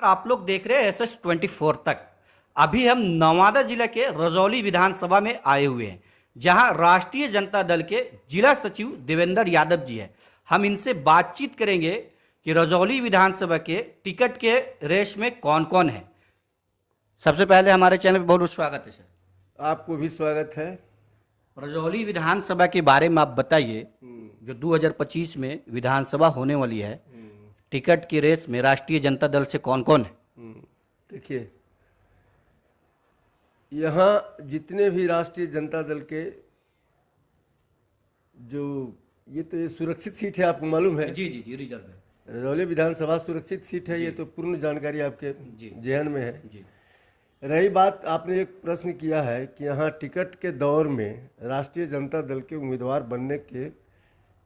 आप लोग देख रहे हैं SS24 तक। अभी हम नवादा जिला के रजौली विधानसभा में आए हुए हैं, जहां राष्ट्रीय जनता दल के जिला सचिव देवेंद्र यादव जी हैं। हम इनसे बातचीत करेंगे कि रजौली विधानसभा के टिकट के रेस में कौन कौन है। सबसे पहले हमारे चैनल पर बहुत बहुत स्वागत है सर। आपको भी स्वागत है। रजौली विधानसभा के बारे में आप बताइए, जो 2025 में विधानसभा होने वाली है, टिकट की रेस में राष्ट्रीय जनता दल से कौन कौन है। देखिए, यहाँ जितने भी राष्ट्रीय जनता दल के जो ये सुरक्षित सीट है, आपको मालूम है। जी जी जी, रिजर्व है। रजौली विधानसभा सुरक्षित सीट है, ये तो पूर्ण जानकारी आपके जहन में है। जी। रही बात, आपने एक प्रश्न किया है कि यहाँ टिकट के दौर में राष्ट्रीय जनता दल के उम्मीदवार बनने के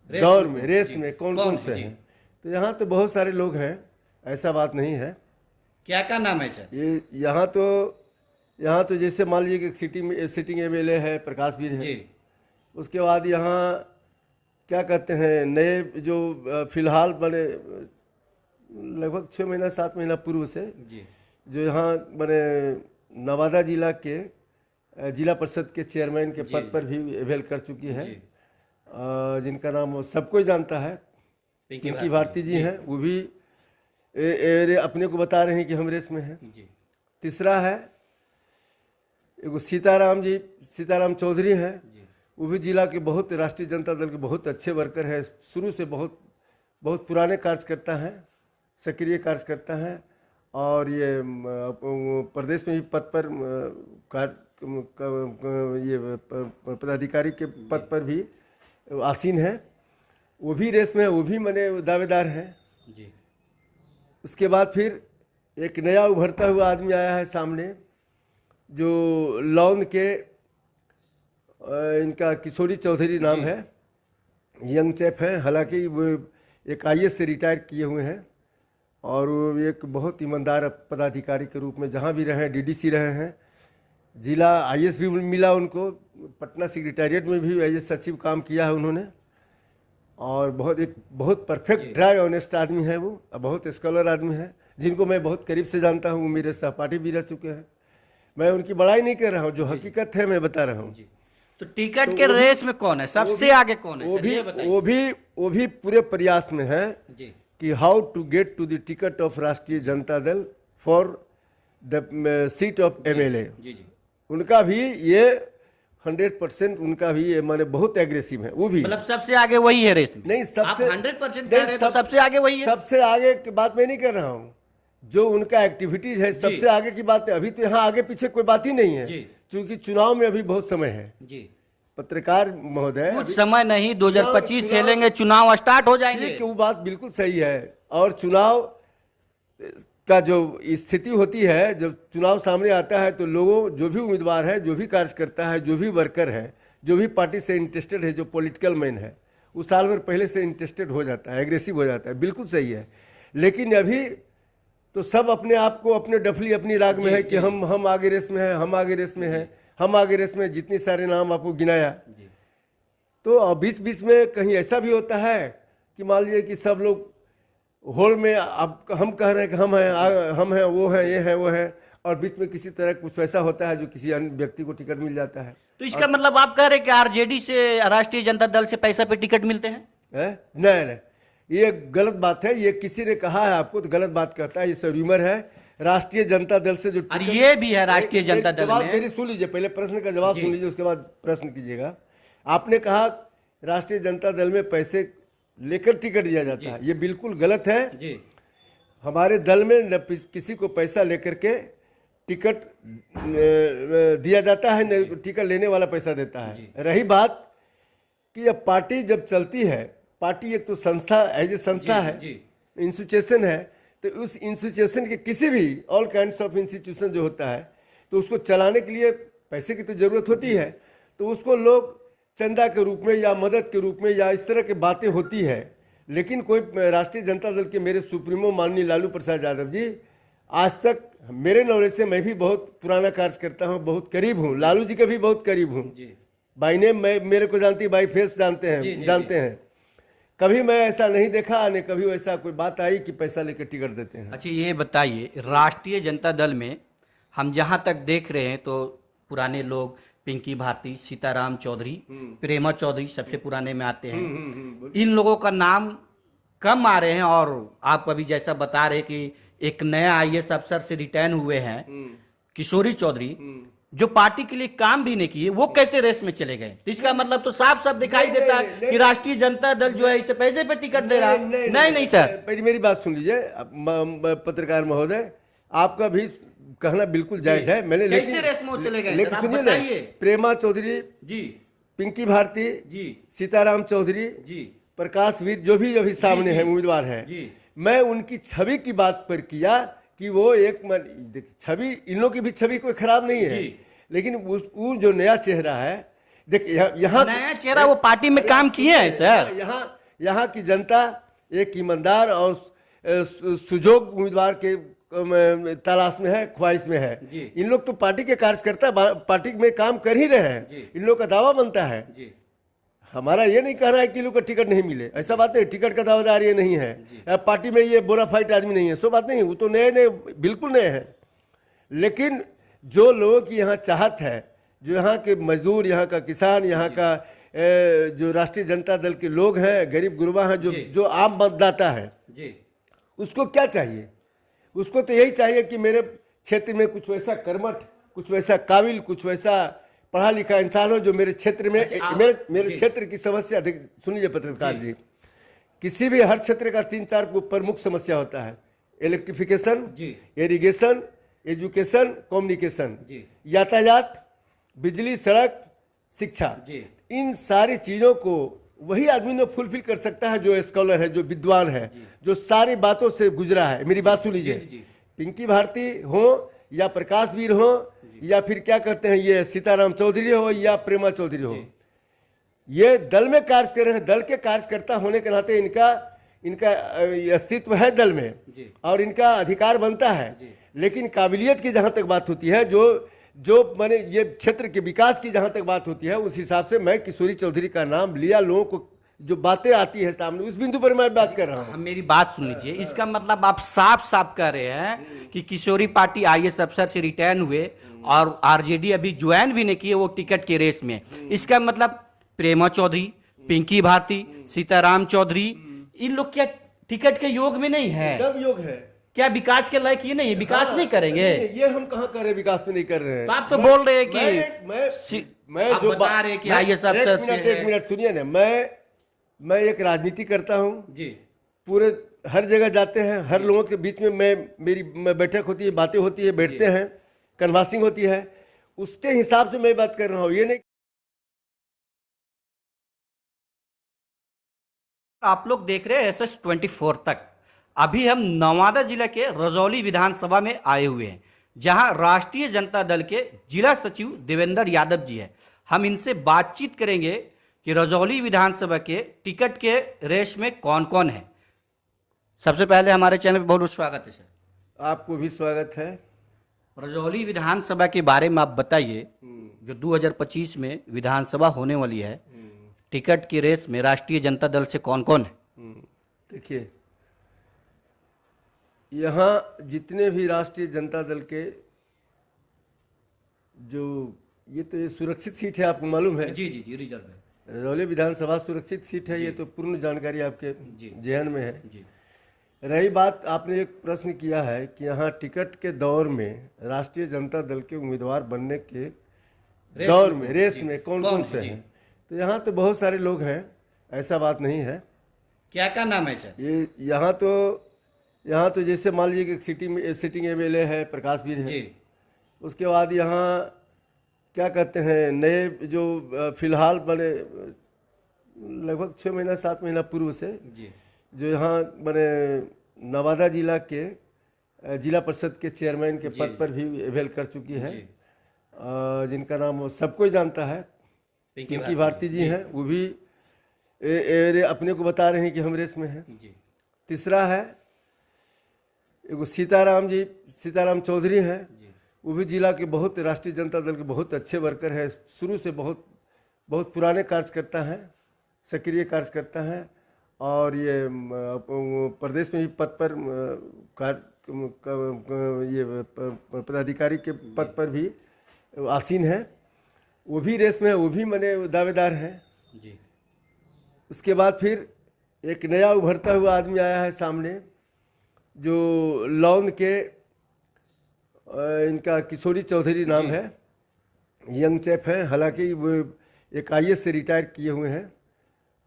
दौर में रेस में कौन कौन से हैं। तो यहाँ तो बहुत सारे लोग हैं, ऐसा बात नहीं है। क्या क्या नाम है सर? ये यहाँ तो जैसे मान लीजिए कि सिटिंग MLA है, प्रकाश वीर है। उसके बाद यहाँ क्या कहते हैं, नए जो फिलहाल बने लगभग 6 महीना 7 महीना पूर्व से जो यहाँ बने नवादा जिला के जिला परिषद के चेयरमैन के पद पर भी अवेल कर चुकी है, जिनका नाम सबको जानता है, पिंकी भारती जी हैं। वो भी अपने को बता रहे हैं कि हम रेस में हैं। तीसरा है एगो सीताराम चौधरी हैं। वो भी जिला के बहुत राष्ट्रीय जनता दल के बहुत अच्छे वर्कर हैं, शुरू से बहुत पुराने कार्यकर्ता हैं, सक्रिय कार्यकर्ता हैं। और ये प्रदेश में भी पद पर ये पदाधिकारी के पद पर भी आसीन है। वो भी रेस में है, वो भी मने दावेदार हैं। उसके बाद फिर एक नया उभरता हुआ आदमी आया है सामने, जो लौंद के इनका किशोरी चौधरी नाम है, यंग चैप है। हालांकि वो एक IAS से रिटायर किए हुए हैं और वो एक बहुत ईमानदार पदाधिकारी के रूप में जहाँ भी रहे हैं, DDC रहे हैं, जिला IAS भी मिला उनको, पटना सेक्रेटेरिएट में भी IAS सचिव काम किया है उन्होंने। और बहुत परफेक्ट ड्राई ऑनेस्ट आदमी है वो, बहुत स्कॉलर आदमी है, जिनको मैं बहुत करीब से जानता हूँ। मेरे सहपाठी भी रह चुके हैं। मैं उनकी बड़ाई नहीं कर रहा हूँ, जो हकीकत है मैं बता रहा हूँ। तो टिकट के रेस में कौन है, सबसे आगे कौन है? वो भी पूरे प्रयास में है कि how to get to the ticket of Rashtriya Janata Dal for the seat of MLA। उनका भी ये 100% उनका भी ये माने बहुत एग्रेसिव है। वो भी मतलब सबसे आगे वही है रेस में। नहीं, सबसे 100% कह रहे हैं तो सबसे आगे वही है। सबसे आगे की बात मैं नहीं कर रहा हूँ, जो उनका एक्टिविटीज है सबसे आगे की बात है। अभी तो यहाँ आगे पीछे कोई बात ही नहीं है, क्योंकि चुनाव में अभी बहुत समय है। पत्रकार महोदय, कुछ समय नहीं, 2025 से लेंगे, चुनाव स्टार्ट हो जाएंगे। वो बात बिल्कुल सही है। और चुनाव का जो स्थिति होती है, जब चुनाव सामने आता है तो लोगों, जो भी उम्मीदवार है, जो भी कार्यकर्ता है, जो भी वर्कर है, जो भी पार्टी से इंटरेस्टेड है, जो पॉलिटिकल मैन है, वो साल भर पहले से इंटरेस्टेड हो जाता है, एग्रेसिव हो जाता है। बिल्कुल सही है। लेकिन अभी तो सब अपने आप को, अपने डफली अपनी राग में है कि हम आगे रेस में हैं, हम आगे रेस में हैं, हम आगे रेस में। जितने सारे नाम आपको गिनाया, तो बीच बीच में कहीं ऐसा भी होता है कि मान लीजिए कि सब लोग होड़ में अब हम कह रहे हैं कि हम हैं, वो हैं, ये हैं, वो हैं, और बीच में किसी तरह कुछ वैसा होता है जो किसी अन्य व्यक्ति को टिकट मिल जाता है। तो इसका मतलब आप कह रहे हैं कि RJD से, राष्ट्रीय जनता दल से पैसा पे टिकट मिलते हैं? नहीं, ये गलत बात है। ये किसी ने कहा है आपको तो गलत बात कहता है, ये सब र्यूमर है। राष्ट्रीय जनता दल से जो ये भी है राष्ट्रीय जनता दल में। मेरी सुन लीजिए, पहले प्रश्न का जवाब सुन लीजिए, उसके बाद प्रश्न कीजिएगा। आपने कहा राष्ट्रीय जनता दल में पैसे लेकर टिकट दिया जाता है, ये बिल्कुल गलत है। हमारे दल में न किसी को पैसा लेकर के टिकट दिया जाता है, न टिकट लेने वाला पैसा देता है। रही बात कि अब पार्टी जब चलती है, पार्टी एक तो संस्था, एज ए संस्था है, इंस्टीट्यूशन है, तो उस इंस्टीट्यूशन के किसी भी ऑल काइंड्स ऑफ इंस्टीट्यूशन जो होता है, तो उसको चलाने के लिए पैसे की तो जरूरत होती है। तो उसको लोग चंदा के रूप में या मदद के रूप में या इस तरह की बातें होती है। लेकिन कोई राष्ट्रीय जनता दल के मेरे सुप्रीमो माननीय लालू प्रसाद यादव जी, आज तक मेरे नॉलेज से मैं भी बहुत पुराना कार्य करता हूँ, बहुत करीब हूँ, लालू जी के भी बहुत करीब हूँ। बाई नेम मैं, मेरे को जानती, बाई फेस जानते हैं। कभी मैं ऐसा नहीं देखा, न कभी वैसा कोई बात आई कि पैसा लेकर टिकट देते हैं। अच्छा, ये बताइए, राष्ट्रीय जनता दल में हम जहां तक देख रहे हैं तो पुराने लोग पिंकी भारती, सीताराम चौधरी, प्रेमा चौधरी सबसे पुराने में आते हैं। इन लोगों का नाम कम आ रहे हैं, और आप अभी जैसा बता रहे कि एक नया आईएएस अफसर से रिटायर हुए हैं किशोरी चौधरी, जो पार्टी के लिए काम भी नहीं किए, वो कैसे रेस में चले गए? तो इसका मतलब तो साफ साफ दिखाई देता है कि राष्ट्रीय जनता दल जो है इसे पैसे पे टिकट दे रहा है। नहीं सर, पहले मेरी बात सुन लीजिए। पत्रकार महोदय, आपका भी कहना बिल्कुल जायज है। मैंने कैसे रेस में चले गए? लेकिन सुनिए ना, प्रेमा चौधरी जी, पिंकी भारती जी, सीताराम सीताराम चौधरी जी, प्रकाश वीर जो भी अभी सामने जी, है उम्मीदवार है, जी, मैं उनकी छवि की बात पर किया कि वो एक छवि, इन लोगों की भी छवि कोई खराब नहीं है, लेकिन वो जो नया चेहरा है, देखिए यहाँ नया चेहरा, वो पार्टी में काम किए हैं सर। यहाँ की जनता एक ईमानदार और सुजोग उम्मीदवार के तलाश में है, ख्वाहिश में है। इन लोग तो पार्टी के कार्यकर्ता पार्टी में काम कर ही रहे हैं, इन लोग का दावा बनता है। हमारा ये नहीं कहना है कि लोग को टिकट नहीं मिले, ऐसा बात नहीं। टिकट का दावेदार ये नहीं है, पार्टी में ये बोनाफाइड आदमी नहीं है, सो बात नहीं। वो तो नए नए, बिल्कुल नए हैं। लेकिन जो लोगों की यहाँ चाहत है, जो यहाँ के मजदूर, यहाँ का किसान, यहाँ का जो राष्ट्रीय जनता दल के लोग हैं, गरीब गुरबा हैं, जो आम मतदाता है, उसको क्या चाहिए? उसको तो यही चाहिए कि मेरे क्षेत्र में कुछ वैसा कर्मठ, कुछ वैसा काबिल, कुछ वैसा पढ़ा लिखा इंसान हो जो मेरे क्षेत्र में मेरे क्षेत्र की समस्या। सुनिए पत्रकार जी, किसी भी हर क्षेत्र का 3-4 प्रमुख समस्या होता है। इलेक्ट्रिफिकेशन, इरिगेशन, एजुकेशन, कम्युनिकेशन, यातायात, बिजली, सड़क, शिक्षा। इन सारी चीज़ों को वही आदमी ने फुलफिल कर सकता है जो स्कॉलर है, जो विद्वान है, जो सारी बातों से गुजरा है। मेरी बात सुन लीजिए, पिंकी भारती हो या प्रकाश वीर हो या फिर क्या कहते हैं ये सीताराम चौधरी हो या प्रेमा चौधरी हो, ये दल में कार्य कर रहे हैं। दल के कार्यकर्ता होने के नाते इनका अस्तित्व है दल में और इनका अधिकार बनता है। लेकिन काबिलियत की जहाँ तक बात होती है, जो मैंने ये क्षेत्र के विकास की जहाँ तक बात होती है, उस हिसाब से मैं किशोरी चौधरी का नाम लिया। लोगों को जो बातें आती है सामने, उस बिंदु पर मैं बात कर रहा हूँ। मेरी बात सुन लीजिए, इसका मतलब आप साफ साफ कह रहे हैं कि किशोरी पार्टी आईएएस अफसर से रिटायर हुए और आरजेडी अभी ज्वाइन भी नहीं किए वो टिकट के रेस में। इसका मतलब प्रेमा चौधरी, पिंकी भारती, सीताराम चौधरी, इन लोग क्या टिकट के योग में नहीं है? तब योग है क्या? विकास के लायक ये नहीं है? विकास नहीं करेंगे? ये हम कहाँ कर रहे हैं? विकास में नहीं कर रहे हैं। तो आप तो बोल रहे हैं कि मैं आप जो बता रहे हैं कि आईएएस अफसर से है। एक मिनट सुनिए ना, मैं एक राजनीति करता हूँ जी, पूरे हर जगह जाते हैं, हर लोगों के बीच में मेरी बैठक होती है, बातें होती है, बैठते हैं, कन्वासिंग होती है, उसके हिसाब से मैं बात कर रहा हूँ। ये नहीं आप लोग देख रहे हैं SS 24 तक। अभी हम नवादा जिला के रजौली विधानसभा में आए हुए हैं, जहां राष्ट्रीय जनता दल के जिला सचिव देवेंद्र यादव जी हैं। हम इनसे बातचीत करेंगे कि रजौली विधानसभा के टिकट के रेस में कौन कौन है। सबसे पहले हमारे चैनल पे बहुत स्वागत है सर। आपको भी स्वागत है। रजौली विधानसभा के बारे में आप बताइए, जो 2025 में विधानसभा होने वाली है, टिकट की रेस में राष्ट्रीय जनता दल से कौन कौन है? देखिए, यहाँ जितने भी राष्ट्रीय जनता दल के ये सुरक्षित सीट है, आपको मालूम है। जी जी जी, रिजर्व है। रजौली विधानसभा सुरक्षित सीट है, ये तो पूर्ण जानकारी आपके जेहन में है। जी। रही बात, आपने एक प्रश्न किया है कि यहाँ टिकट के दौर में राष्ट्रीय जनता दल के उम्मीदवार बनने के दौर में, रेस में कौन कौन से हैं? तो यहाँ तो बहुत सारे लोग हैं, ऐसा बात नहीं है। क्या क्या नाम है सर? ये यहाँ तो जैसे मान लीजिए कि सिटिंग एमएलए है प्रकाश वीर है। उसके बाद यहाँ क्या कहते हैं, नए जो फिलहाल बने लगभग 6 महीना 7 महीना पूर्व से जो यहाँ बने नवादा जिला के जिला परिषद के चेयरमैन के पद पर भी अवेल कर चुकी है, जिनका नाम सबको ही जानता है, पिंकी भारती जी हैं। वो भी अपने को बता रहे हैं कि हम रेस में हैं। तीसरा है एगो सीताराम चौधरी हैं, वो भी जिला के बहुत राष्ट्रीय जनता दल के बहुत अच्छे वर्कर हैं, शुरू से बहुत पुराने कार्यकर्ता हैं, सक्रिय कार्यकर्ता हैं और ये प्रदेश में भी पद पर ये पदाधिकारी के पद पर भी आसीन है, वो भी रेस में है, वो भी मैंने दावेदार हैं। जी उसके बाद फिर एक नया उभरता हुआ आदमी आया है सामने, जो लौंद के इनका किशोरी चौधरी नाम है, यंग चैप है, हालांकि वो एक आईएएस से रिटायर किए हुए हैं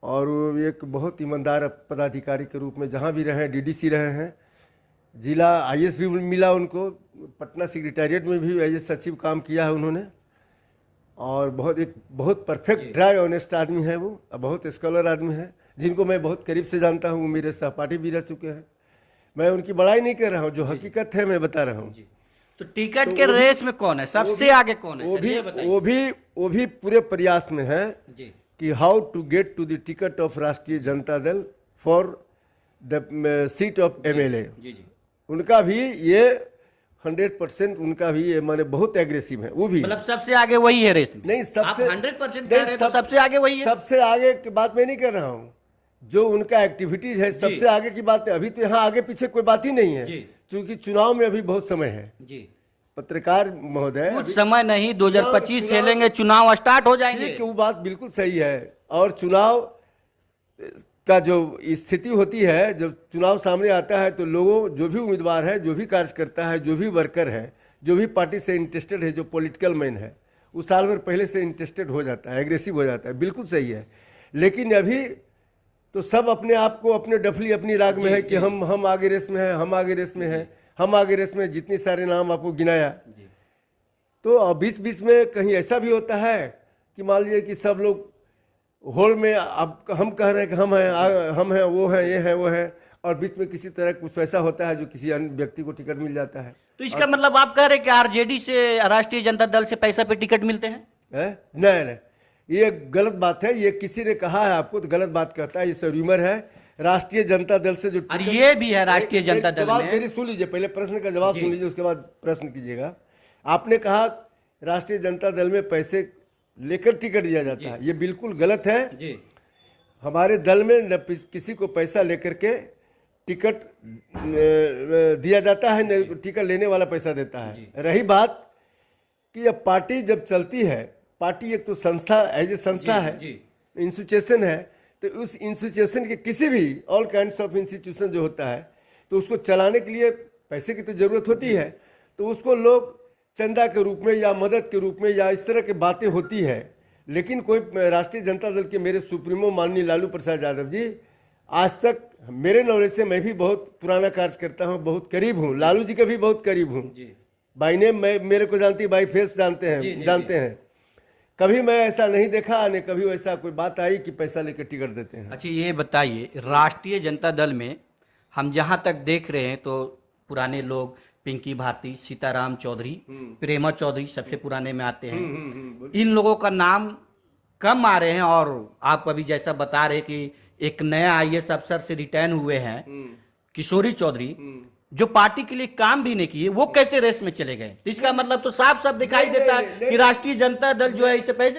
और वो एक बहुत ईमानदार पदाधिकारी के रूप में जहाँ भी रहे हैं, डीडीसी रहे हैं, जिला आईएएस भी मिला उनको, पटना सेक्रेटेरिएट में भी एज सचिव काम किया है उन्होंने, और बहुत परफेक्ट ड्राई ऑनेस्ट आदमी है वो, बहुत स्कॉलर आदमी है, जिनको मैं बहुत करीब से जानता हूँ, मेरे सहपाठी भी रह चुके हैं। मैं उनकी बड़ाई नहीं कर रहा हूँ, जो हकीकत है मैं बता रहा हूँ। तो टिकट के रेस में कौन है, सबसे आगे कौन है? वो भी पूरे प्रयास में है जी कि how to get to the ticket of Rashtriya Janata Dal for the seat of MLA. जी जी, उनका भी ये 100% उनका भी ये माने बहुत एग्रेसिव है, वो भी मतलब सबसे आगे वही है रेस में। नहीं सबसे 100% कह रहे हैं तो सबसे आगे वही है। सबसे आगे की बात मैं नहीं कर रहा हूँ, जो उनका एक्टिविटीज है सबसे आगे की बात है। अभी तो यहाँ आगे पीछे कोई बात ही नहीं है, क्योंकि चुनाव में अभी बहुत समय है। जी पत्रकार महोदय, कुछ समय नहीं, 2025 खेलेंगे, चुनाव स्टार्ट हो जाएंगे। ठीक है, वो बात बिल्कुल सही है। और चुनाव का जो स्थिति होती है, जब चुनाव सामने आता है तो लोगों, जो भी उम्मीदवार है, जो भी कार्यकर्ता है, जो भी वर्कर है, जो भी पार्टी से इंटरेस्टेड है, जो पॉलिटिकल मैन है, वो साल भर पहले से इंटरेस्टेड हो जाता है, एग्रेसिव हो जाता है, बिल्कुल सही है। लेकिन अभी तो सब अपने आप को, अपने डफली अपनी राग में है कि हम आगे रेस में हैं, हम आगे रेस में हैं, हम आगे रेस में, जितने सारे नाम आपको गिनाया। तो बीच बीच में कहीं ऐसा भी होता है कि मान लीजिए कि सब लोग होड़ में, अब हम कह रहे हैं कि हम हैं, वो हैं, ये हैं, वो हैं, और बीच में किसी तरह कुछ ऐसा होता है जो किसी अन्य व्यक्ति को टिकट मिल जाता है। तो इसका मतलब आप कह रहे हैं कि आरजेडी से, राष्ट्रीय जनता दल से पैसा पे टिकट मिलते हैं? नहीं, ये गलत बात है। ये किसी ने कहा है आपको तो गलत बात कहता है, ये सब र्यूमर है। राष्ट्रीय जनता दल से जो और ये भी है राष्ट्रीय जनता दल में। मेरी सुन लीजिए, पहले प्रश्न का जवाब सुन लीजिए, उसके बाद प्रश्न कीजिएगा। आपने कहा राष्ट्रीय जनता दल में पैसे लेकर टिकट दिया जाता है, ये बिल्कुल गलत है जी। हमारे दल में न किसी को पैसा लेकर के टिकट दिया जाता है, न टिकट लेने वाला पैसा देता है। रही बात कि अब पार्टी जब चलती है, पार्टी एक तो संस्था, एज ए संस्था है, इंस्टीट्यूशन है, तो उस इंस्टीट्यूशन के किसी भी ऑल काइंड्स ऑफ इंस्टीट्यूशन जो होता है, तो उसको चलाने के लिए पैसे की तो ज़रूरत होती है। तो उसको लोग चंदा के रूप में या मदद के रूप में या इस तरह की बातें होती है। लेकिन कोई राष्ट्रीय जनता दल के मेरे सुप्रीमो माननीय लालू प्रसाद यादव जी, आज तक मेरे नॉलेज से मैं भी बहुत पुराना कार्य करता हूँ, बहुत करीब हूँ, लालू जी के भी बहुत करीब हूँ। बाई नेम मैं, मेरे को जानती, बाई फेस जानते हैं। कभी मैं ऐसा नहीं देखा, न कभी ऐसा कोई बात आई कि पैसा लेकर टिकट देते हैं। अच्छा ये बताइए, राष्ट्रीय जनता दल में हम जहां तक देख रहे हैं तो पुराने लोग पिंकी भारती, सीताराम चौधरी, प्रेमा चौधरी सबसे पुराने में आते हैं। इन लोगों का नाम कम आ रहे हैं, और आप अभी जैसा बता रहे कि एक नया आईएएस अफसर से रिटायर हुए हैं किशोरी चौधरी, जो पार्टी के लिए काम भी नहीं किए, वो कैसे रेस में चले गए? तो इसका मतलब तो साफ साफ दिखाई देता है कि राष्ट्रीय जनता दल जो है इसे पैसे